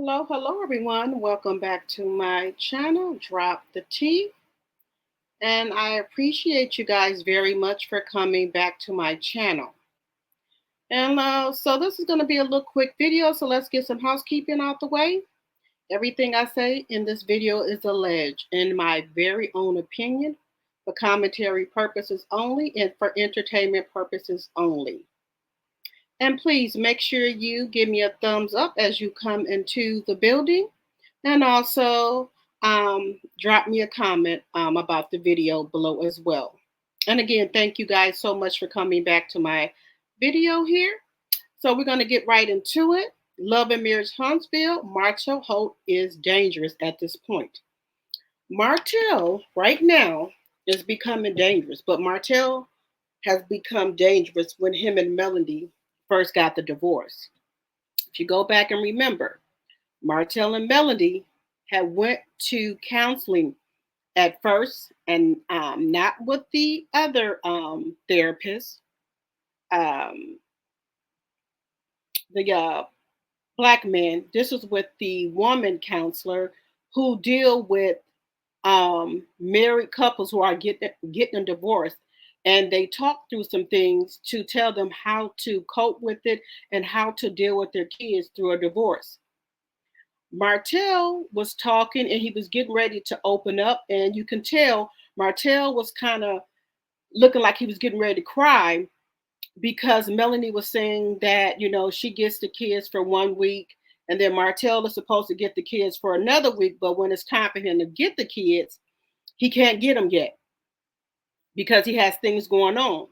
Hello everyone. Welcome back to my channel, Drop the Tea. And I appreciate you guys very much for coming back to my channel. And this is going to be a little quick video, so let's get some housekeeping out the way. Everything I say in this video is alleged in my very own opinion, for commentary purposes only and for entertainment purposes only. And please make sure you give me a thumbs up as you come into the building. And also drop me a comment about the video below as well. And again, thank you guys so much for coming back to my video here. So we're going to get right into it. Love and Marriage Huntsville, Martell Holt is dangerous at this point. Martell right now is becoming dangerous, but Martell has become dangerous when him and Melody first got the divorce. If you go back and remember, Martell and Melody had went to counseling at first, and not with the other therapist, um, the black man. This was with the woman counselor who deal with married couples who are getting a divorce, and they talk through some things to tell them how to cope with it and how to deal with their kids through a divorce. Martell was talking and he was getting ready to open up, and you can tell Martell was kind of looking like he was getting ready to cry because Melanie was saying that, she gets the kids for 1 week, and then Martell is supposed to get the kids for another week, but when it's time for him to get the kids, he can't get them yet because he has things going on.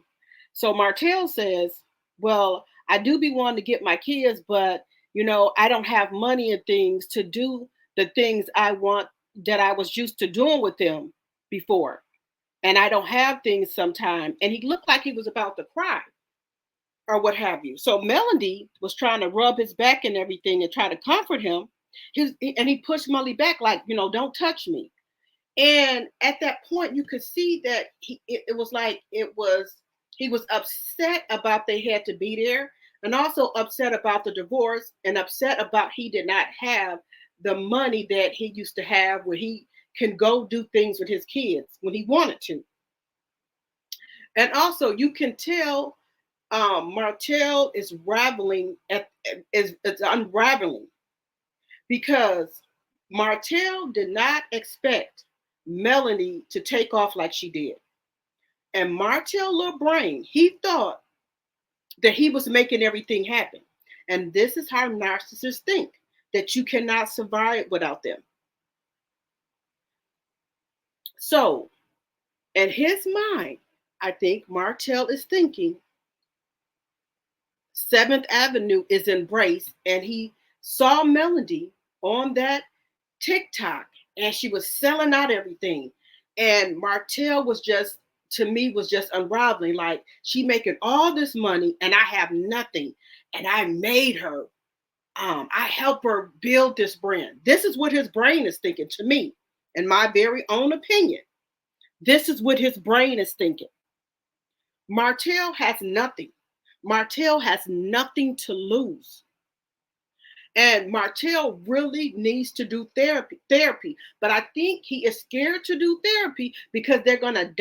So Martell says, well, I do be wanting to get my kids, but I don't have money and things to do the things I want that I was used to doing with them before. And I don't have things sometimes. And he looked like he was about to cry or what have you. So Melody was trying to rub his back and everything and try to comfort him. And he pushed Melody back like, don't touch me. And at that point, you could see that it was like he was upset about they had to be there, and also upset about the divorce, and upset about he did not have the money that he used to have where he can go do things with his kids when he wanted to. And also, you can tell Martell is is unraveling because Martell did not expect Melanie to take off like she did. And Martell little brain, he thought that he was making everything happen. And this is how narcissists think, that you cannot survive without them. So, in his mind, I think Martell is thinking 7th Avenue is embraced, and he saw Melody on that TikTok and she was selling out everything. And Martell was just, to me, was just unraveling. Like, she making all this money and I have nothing. And I made her. I helped her build this brand. This is what his brain is thinking, to me, in my very own opinion. This is what his brain is thinking. Martell has nothing. Martell has nothing to lose. And Martell really needs to do therapy. But I think he is scared to do therapy because they're going to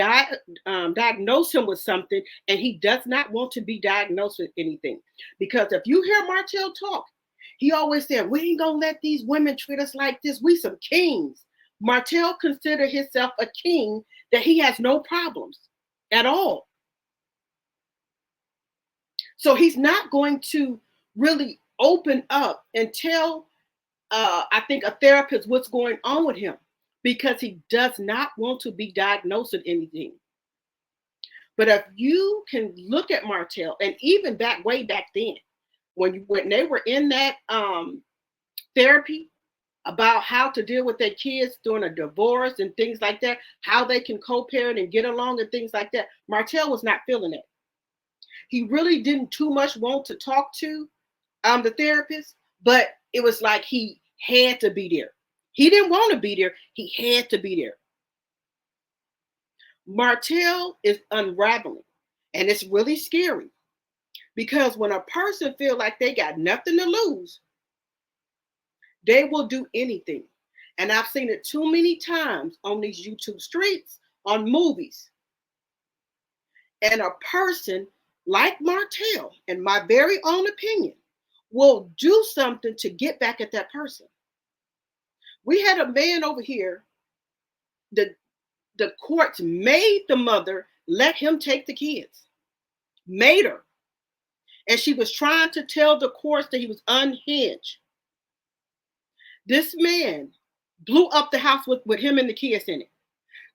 diagnose him with something, and he does not want to be diagnosed with anything. Because if you hear Martell talk, he always said, we ain't going to let these women treat us like this. We some kings. Martell considered himself a king, that he has no problems at all. So he's not going to really open up and tell, I think, a therapist what's going on with him, because he does not want to be diagnosed with anything. But if you can look at Martell, and even way back then, when they were in that therapy about how to deal with their kids during a divorce and things like that, how they can co-parent and get along and things like that, Martell was not feeling it. He really didn't too much want to talk to the therapist, but it was like he had to be there. He didn't want to be there. He had to be there. Martell is unraveling, and it's really scary, because when a person feels like they got nothing to lose, They will do anything. And I've seen it too many times on these YouTube streets, on movies. And a person like Martell, in my very own opinion, will do something to get back at that person. We had a man over here, the the courts made the mother let him take the kids. Made her. And she was trying to tell the courts that he was unhinged. This man blew up the house with him and the kids in it.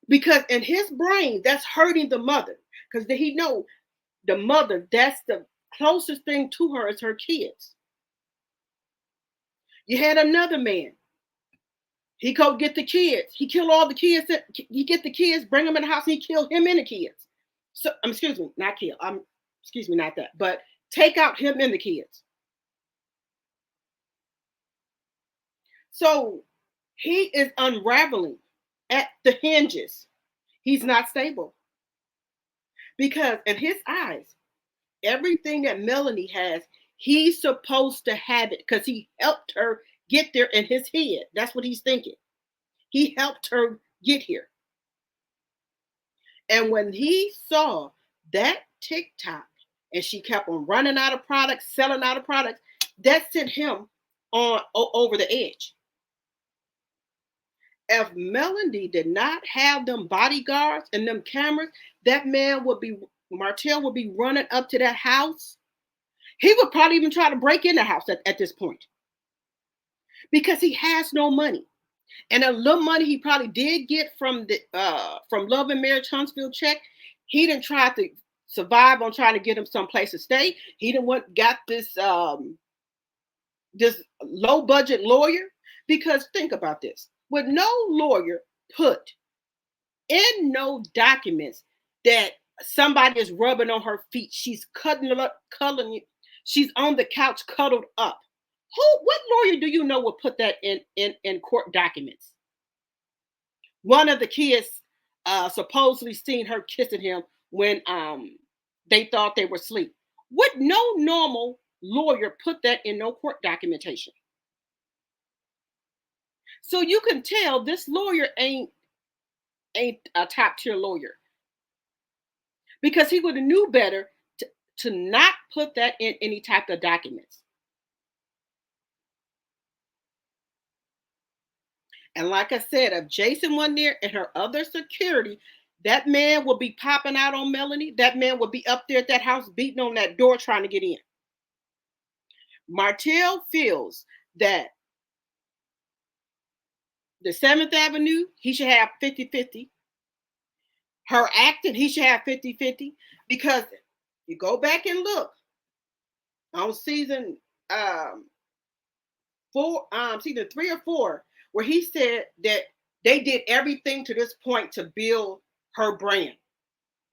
Because in his brain, that's hurting the mother. Because he know the mother, that's the closest thing to her is her kids. You had another man. He go get the kids. He kill all the kids. He get the kids, bring them in the house. And he kill him and the kids. So excuse me, not kill. Excuse me, not that. But take out him and the kids. So he is unraveling at the hinges. He's not stable. Because in his eyes, everything that Melanie has, he's supposed to have it because he helped her get there in his head. That's what he's thinking. He helped her get here. And when he saw that TikTok and she kept on running out of products, selling out of products, that sent him on over the edge. If Melanie did not have them bodyguards and them cameras, that man would be, Martell would be running up to that house. He would probably even try to break in the house at this point because he has no money. And a little money he probably did get from the from Love and Marriage Huntsville check, he didn't try to survive on trying to get him someplace to stay. He didn't got this this low budget lawyer, because think about this. Would no lawyer put in no documents that somebody is rubbing on her feet, she's cuddling, she's on the couch cuddled up? What lawyer do you know would put that in court documents? One of the kids supposedly seen her kissing him when they thought they were asleep. Would no normal lawyer put that in no court documentation? So you can tell this lawyer ain't a top tier lawyer, because he would have knew better to not put that in any type of documents. And like I said, if Jason wasn't there and her other security, that man would be popping out on Melanie. That man would be up there at that house beating on that door trying to get in. Martell feels that the 7th Avenue, he should have 50-50. Her acting, he should have 50-50. Because you go back and look on season season 3 or 4, where he said that they did everything to this point to build her brand.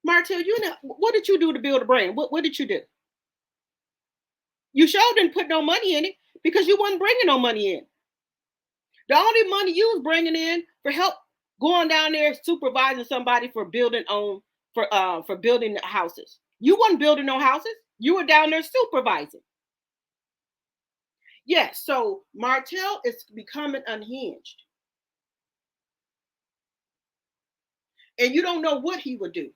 Martell, you know, what did you do to build a brand? What did you do? You sure didn't put no money in it because you wasn't bringing no money in. The only money you was bringing in for help going down there supervising somebody for building for building houses. You wasn't building no houses. You were down there supervising. Yes, so Martell is becoming unhinged. And you don't know what he would do.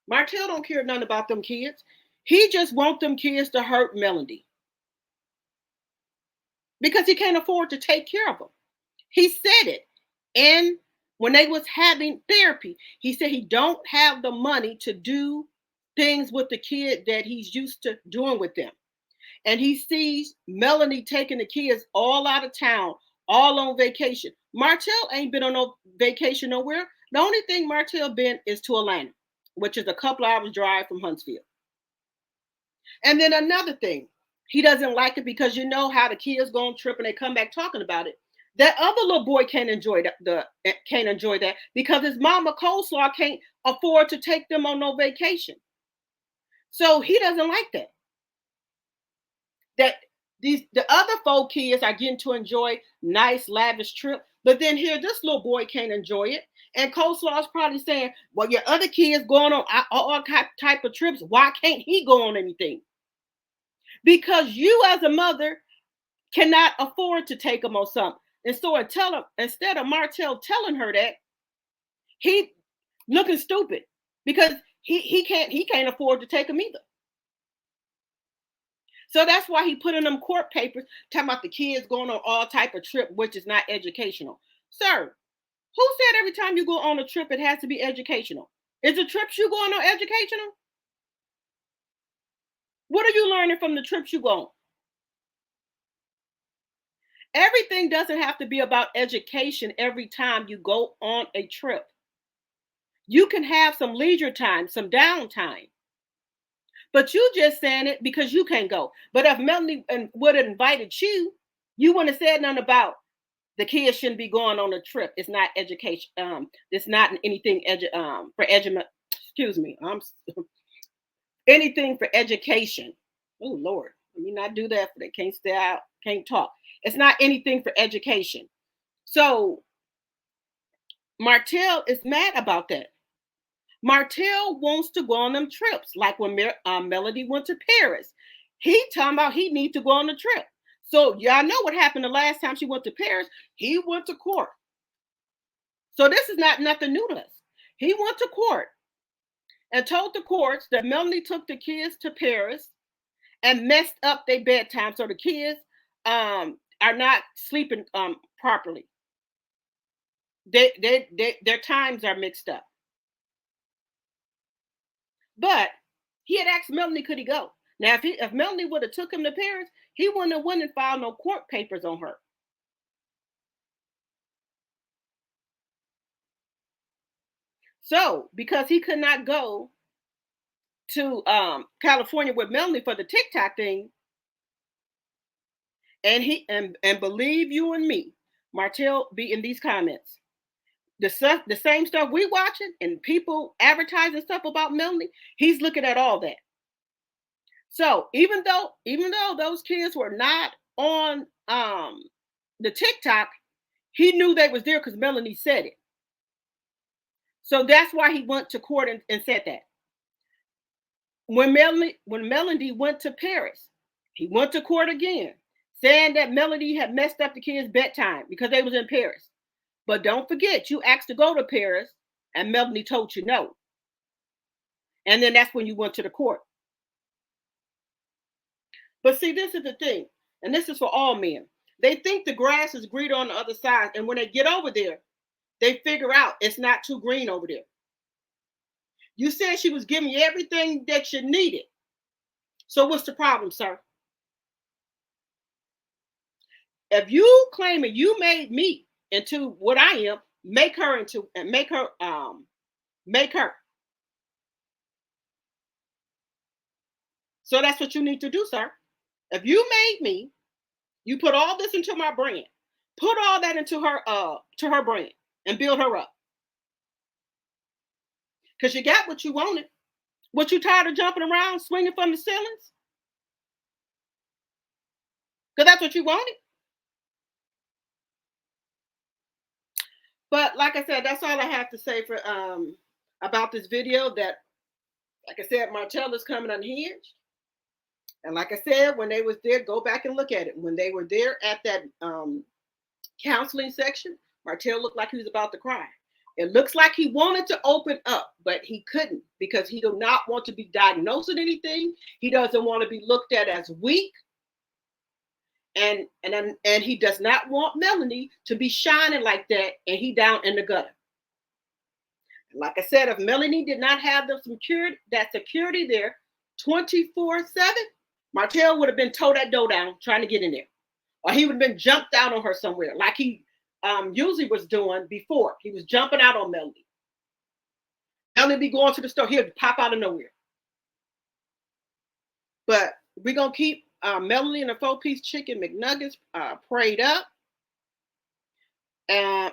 Martell don't care nothing about them kids. He just want them kids to hurt Melody. Because he can't afford to take care of them. He said it. And when they was having therapy, he said he don't have the money to do things with the kid that he's used to doing with them. And he sees Melanie taking the kids all out of town, all on vacation. Martell ain't been on no vacation nowhere. The only thing Martell been is to Atlanta, which is a couple hours drive from Huntsville. And then another thing, he doesn't like it because you know how the kids go on trip and they come back talking about it. That other little boy can't enjoy that because his mama Coleslaw can't afford to take them on no vacation. So he doesn't like that. That the other 4 kids are getting to enjoy nice lavish trip, but then here this little boy can't enjoy it. And Coleslaw is probably saying, well, your other kids going on all type of trips. Why can't he go on anything? Because you as a mother cannot afford to take them on something. And so instead of Martell telling her that, he looking stupid because he can't afford to take them either. So that's why he put in them court papers talking about the kids going on all type of trip, which is not educational. Sir, who said every time you go on a trip it has to be educational? Is the trips you going on educational? What are you learning from the trips you go on? Everything doesn't have to be about education every time you go on a trip. You can have some leisure time, some downtime. But you just saying it because you can't go. But if Melanie would have invited you, you wouldn't have said nothing about the kids shouldn't be going on a trip. It's not education. It's not anything for education. Excuse me. Anything for education. Oh Lord, let me not do that. For they can't stay out, can't talk. It's not anything for education. So Martell is mad about that. Martell wants to go on them trips, like when Melody went to Paris. He talking about he need to go on the trip. So y'all know what happened the last time she went to Paris. He went to court. So this is not nothing new to us. He went to court and told the courts that Melanie took the kids to Paris and messed up their bedtime, so the kids are not sleeping properly. Their times are mixed up. But he had asked Melanie could he go. Now, if Melanie would have took him to Paris, he wouldn't have went and filed no court papers on her. So, because he could not go to California with Melanie for the TikTok thing, and believe you and me, Martell be in these comments. The same stuff we watching and people advertising stuff about Melanie, he's looking at all that. So even though those kids were not on the TikTok, he knew they was there because Melanie said it. So that's why he went to court and said that. When Melanie went to Paris, he went to court again, saying that Melanie had messed up the kids' bedtime because they was in Paris. But don't forget, you asked to go to Paris, and Melanie told you no. And then that's when you went to the court. But see, this is the thing, and this is for all men. They think the grass is greener on the other side, and when they get over there, they figure out it's not too green over there. You said she was giving you everything that you needed. So what's the problem, sir? If you claiming you made me into what I am, make her into and make her. So that's what you need to do, sir. If you made me, you put all this into my brand. Put all that into her brand and build her up. Because you got what you wanted. What you tired of jumping around, swinging from the ceilings? Because that's what you wanted. But like I said, that's all I have to say for about this video. That, like I said, Martell is coming unhinged. And like I said, when they was there, go back and look at it. When they were there at that counseling section, Martell looked like he was about to cry. It looks like he wanted to open up, but he couldn't because he do not want to be diagnosed with anything. He doesn't want to be looked at as weak. And he does not want Melanie to be shining like that and he down in the gutter. Like I said, if Melanie did not have that security there 24/7, Martell would have been towed that door down trying to get in there. Or he would have been jumped out on her somewhere like he usually was doing before. He was jumping out on Melanie. Melanie be going to the store. He'll pop out of nowhere. But we're going to keep Melanie and the 4-piece chicken McNuggets prayed up. And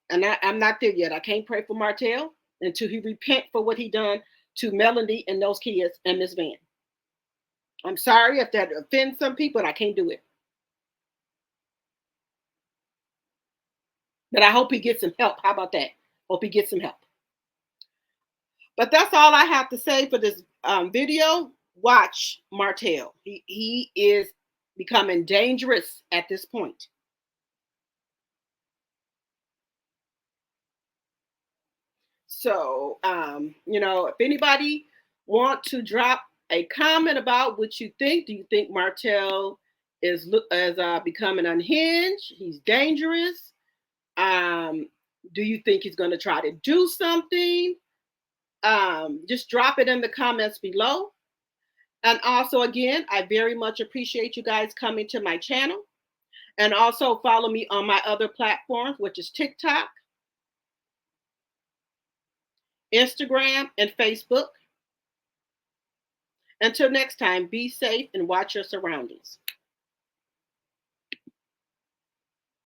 I'm not there yet. I can't pray for Martell until he repent for what he done to Melanie and those kids and Miss Van. I'm sorry if that offends some people, but I can't do it. But I hope he gets some help. How about that? Hope he gets some help. But that's all I have to say for this video. Watch Martell. He is becoming dangerous at this point. So, if anybody want to drop a comment about what you think, do you think Martell is becoming unhinged? He's dangerous. Do you think he's going to try to do something? Just drop it in the comments below. And also, again, I very much appreciate you guys coming to my channel. And also follow me on my other platforms, which is TikTok, Instagram, and Facebook. Until next time, be safe and watch your surroundings.